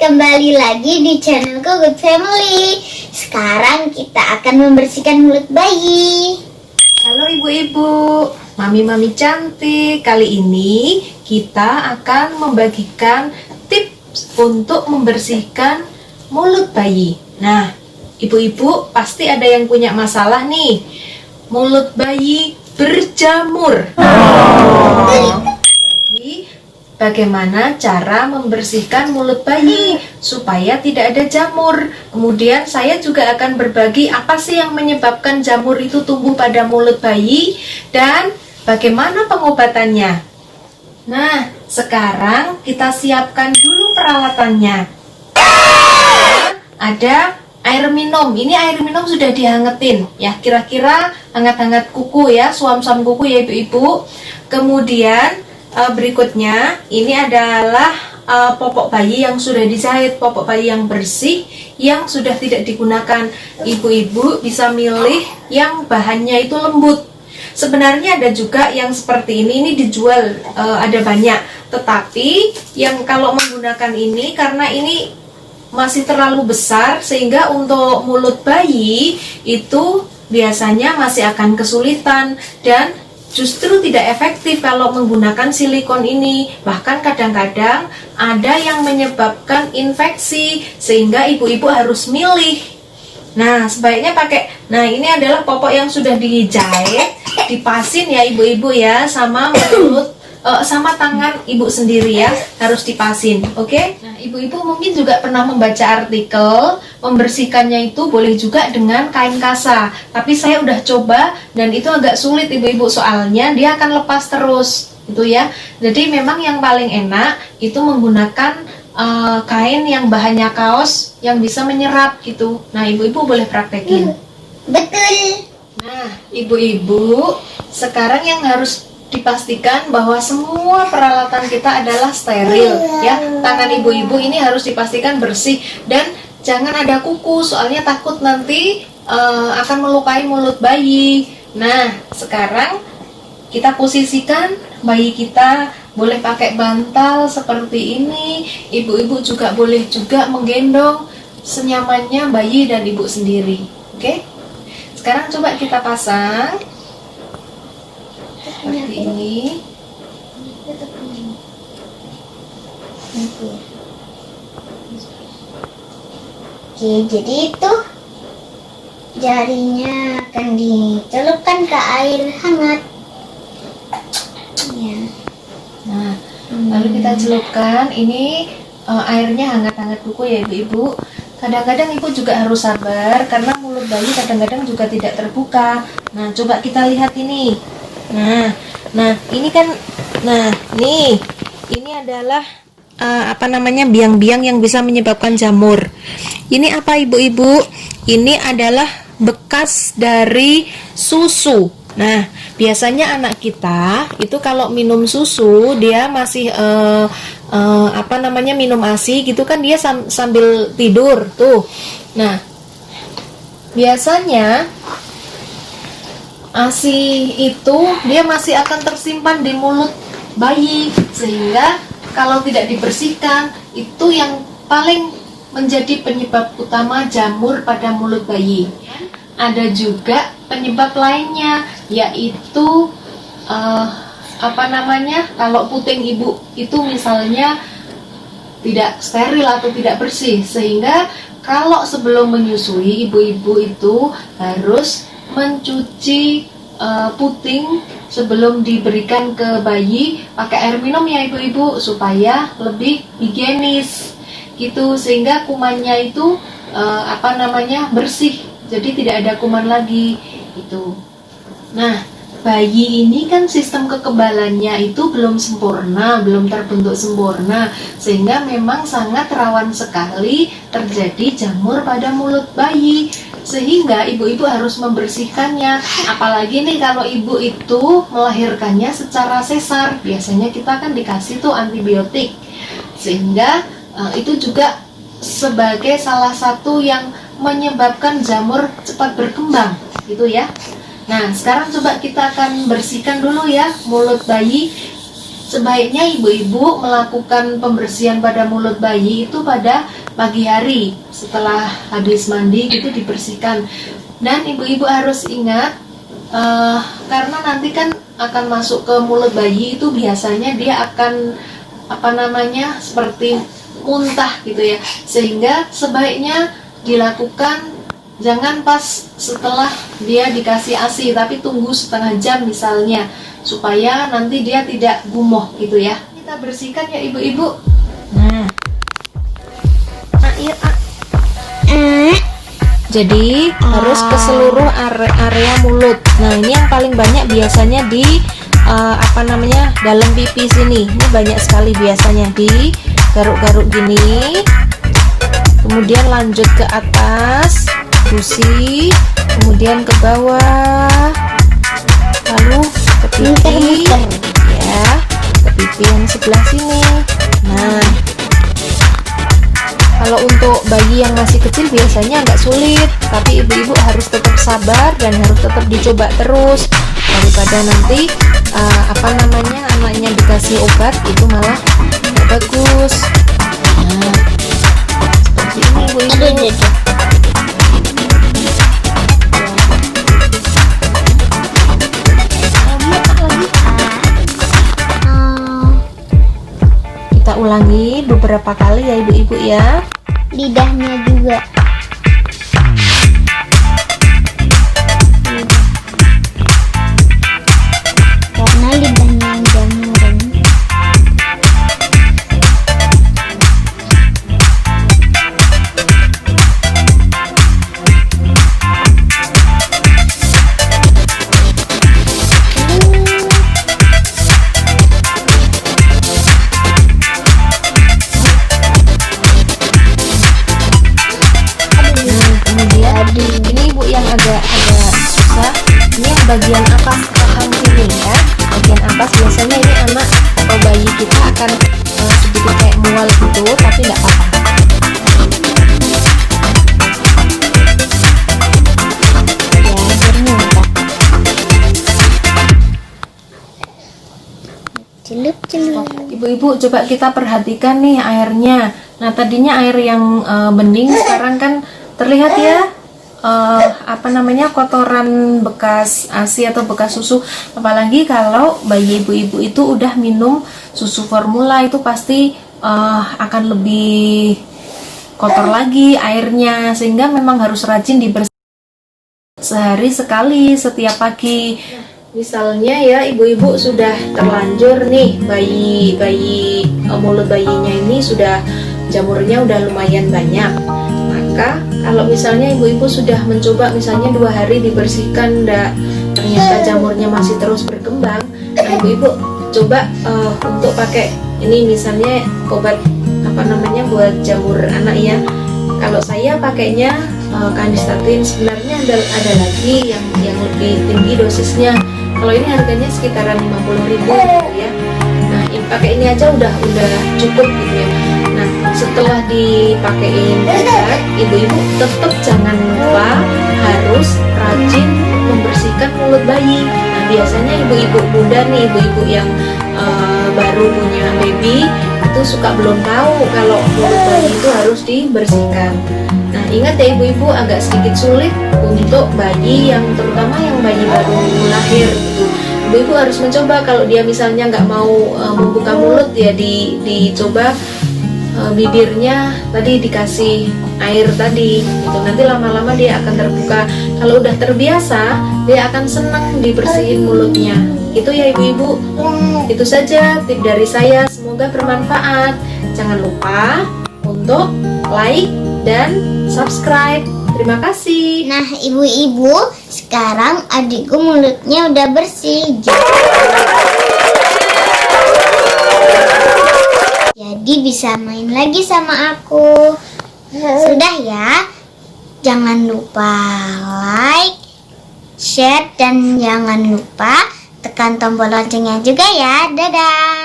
kembali lagi di channelku Good Family. Sekarang kita akan membersihkan mulut bayi. Halo ibu-ibu, mami-mami cantik. Kali ini kita akan membagikan tips untuk membersihkan mulut bayi. Nah, ibu-ibu pasti ada yang punya masalah nih. Mulut bayi berjamur. Bagaimana cara membersihkan mulut bayi supaya tidak ada jamur. Kemudian saya juga akan berbagi apa sih yang menyebabkan jamur itu tumbuh pada mulut bayi dan bagaimana pengobatannya. Nah, sekarang kita siapkan dulu peralatannya. Ada air minum. Ini air minum sudah dihangetin ya, kira-kira hangat-hangat kuku ya, suam-suam kuku ya ibu-ibu. Kemudian berikutnya ini adalah popok bayi yang sudah dijahit, popok bayi yang bersih yang sudah tidak digunakan. Ibu-ibu bisa milih yang bahannya itu lembut. Sebenarnya ada juga yang seperti ini dijual, ada banyak. Tetapi yang kalau menggunakan ini karena ini masih terlalu besar sehingga untuk mulut bayi itu biasanya masih akan kesulitan dan justru tidak efektif kalau menggunakan silikon ini. Bahkan kadang-kadang ada yang menyebabkan infeksi sehingga ibu-ibu harus milih. Nah, sebaiknya pakai. Nah, ini adalah popok yang sudah dijahit, dipasin ya ibu-ibu ya, sama mulut sama tangan ibu sendiri ya, harus dipasin. Oke? Nah, ibu-ibu mungkin juga pernah membaca artikel membersihkannya itu boleh juga dengan kain kasa. Tapi saya udah coba dan itu agak sulit ibu-ibu, soalnya dia akan lepas terus gitu ya. Jadi memang yang paling enak itu menggunakan kain yang bahannya kaos yang bisa menyerap gitu. Nah, ibu-ibu boleh praktekin. Betul. Nah, ibu-ibu, sekarang yang harus dipastikan bahwa semua peralatan kita adalah steril ya. Tangan ibu-ibu ini harus dipastikan bersih dan jangan ada kuku, soalnya takut nanti akan melukai mulut bayi. Nah, sekarang kita posisikan bayi kita, boleh pakai bantal seperti ini. Ibu-ibu juga boleh juga menggendong senyamannya bayi dan ibu sendiri. Oke? Sekarang coba kita pasang seperti ini. Oke, jadi itu jarinya akan dicelupkan ke air hangat. Ya. Nah, lalu kita celupkan. Ini airnya hangat-hangat kuku ya ibu-ibu. Kadang-kadang ibu juga harus sabar karena mulut bayi kadang-kadang juga tidak terbuka. Nah, coba kita lihat ini. Nah, ini kan, ini adalah biang-biang yang bisa menyebabkan jamur. Ini apa ibu-ibu? Ini adalah bekas dari susu. Nah, biasanya anak kita itu kalau minum susu dia masih minum ASI gitu kan, dia sambil tidur tuh. Nah, biasanya ASI itu dia masih akan tersimpan di mulut bayi, sehingga kalau tidak dibersihkan itu yang paling menjadi penyebab utama jamur pada mulut bayi. Ada juga penyebab lainnya, yaitu kalau puting ibu itu misalnya tidak steril atau tidak bersih, sehingga kalau sebelum menyusui ibu-ibu itu harus mencuci puting sebelum diberikan ke bayi pakai air minum ya ibu-ibu, supaya lebih higienis gitu, sehingga kumannya itu bersih, jadi tidak ada kuman lagi gitu. Nah, bayi ini kan sistem kekebalannya itu belum sempurna, belum terbentuk sempurna, sehingga memang sangat rawan sekali terjadi jamur pada mulut bayi, sehingga ibu-ibu harus membersihkannya. Apalagi nih kalau ibu itu melahirkannya secara sesar, biasanya kita kan dikasih tuh antibiotik, sehingga itu juga sebagai salah satu yang menyebabkan jamur cepat berkembang gitu ya. Nah, sekarang coba kita akan bersihkan dulu ya mulut bayi sebaiknya ibu-ibu melakukan pembersihan pada mulut bayi itu pada pagi hari setelah habis mandi gitu dibersihkan. Dan ibu-ibu harus ingat karena nanti kan akan masuk ke mulut bayi itu biasanya dia akan seperti muntah gitu ya, sehingga sebaiknya dilakukan jangan pas setelah dia dikasih ASI, tapi tunggu setengah jam misalnya, supaya nanti dia tidak gumoh gitu ya. Kita bersihkan ya ibu-ibu. Nah, jadi harus ke seluruh area mulut. Nah, ini yang paling banyak biasanya di dalam pipi sini. Ini banyak sekali biasanya di garuk-garuk gini. Kemudian lanjut ke atas, gusi, kemudian ke bawah, lalu ke pipi, ya, ke pipi yang sebelah sini. Nah, kalau untuk bayi yang masih kecil biasanya agak sulit, tapi ibu-ibu harus tetap sabar dan harus tetap dicoba terus, daripada nanti anaknya dikasih obat itu malah nggak bagus. Nah, seperti ini ibu-ibu. Kita ulangi beberapa kali ya ibu-ibu ya. Lidahnya juga. Karena lidahnya yang jamuran. Ini ibu yang agak susah. Ini yang bagian atas rahang sini ya. Bagian atas biasanya ini anak atau bayi kita akan sedikit kayak mual gitu, tapi nggak apa-apa. Celup-celup. Ibu-ibu coba kita perhatikan nih airnya. Nah, tadinya air yang bening, sekarang kan terlihat ya kotoran bekas ASI atau bekas susu. Apalagi kalau bayi ibu-ibu itu udah minum susu formula, itu pasti akan lebih kotor lagi airnya, sehingga memang harus rajin dibersihkan sehari sekali setiap pagi. Misalnya ya ibu-ibu sudah terlanjur nih bayi mulut bayinya ini sudah jamurnya udah lumayan banyak, maka kalau misalnya ibu-ibu sudah mencoba misalnya 2 hari dibersihkan ternyata jamurnya masih terus berkembang, nah ibu-ibu coba untuk pakai ini misalnya obat buat jamur anak ya. Kalau saya pakainya kandistatin, sebenarnya ada lagi yang lebih tinggi dosisnya. Kalau ini harganya sekitaran 50.000 gitu ya. Nah, pakai ini aja udah cukup gitu ya. Nah, setelah dipakein obat, ibu-ibu tetap jangan lupa harus rajin membersihkan mulut bayi. Nah, biasanya ibu-ibu muda nih, ibu-ibu yang baru punya baby itu suka belum tahu kalau mulut bayi itu harus dibersihkan. Nah, ingat ya ibu-ibu, agak sedikit sulit untuk bayi yang terutama yang bayi baru lahir gitu. Ibu-ibu harus mencoba, kalau dia misalnya nggak mau membuka mulut ya dicoba bibirnya tadi dikasih air tadi gitu. Nanti lama-lama dia akan terbuka. Kalau udah terbiasa, dia akan senang dibersihin mulutnya. Itu ya ibu-ibu. Itu saja tip dari saya, semoga bermanfaat. Jangan lupa untuk like dan subscribe. Terima kasih. Nah, ibu-ibu, sekarang adikku mulutnya udah bersih. Jadi bisa main lagi sama aku. Sudah ya. Jangan lupa like, share, dan jangan lupa tekan tombol loncengnya juga ya. Dadah.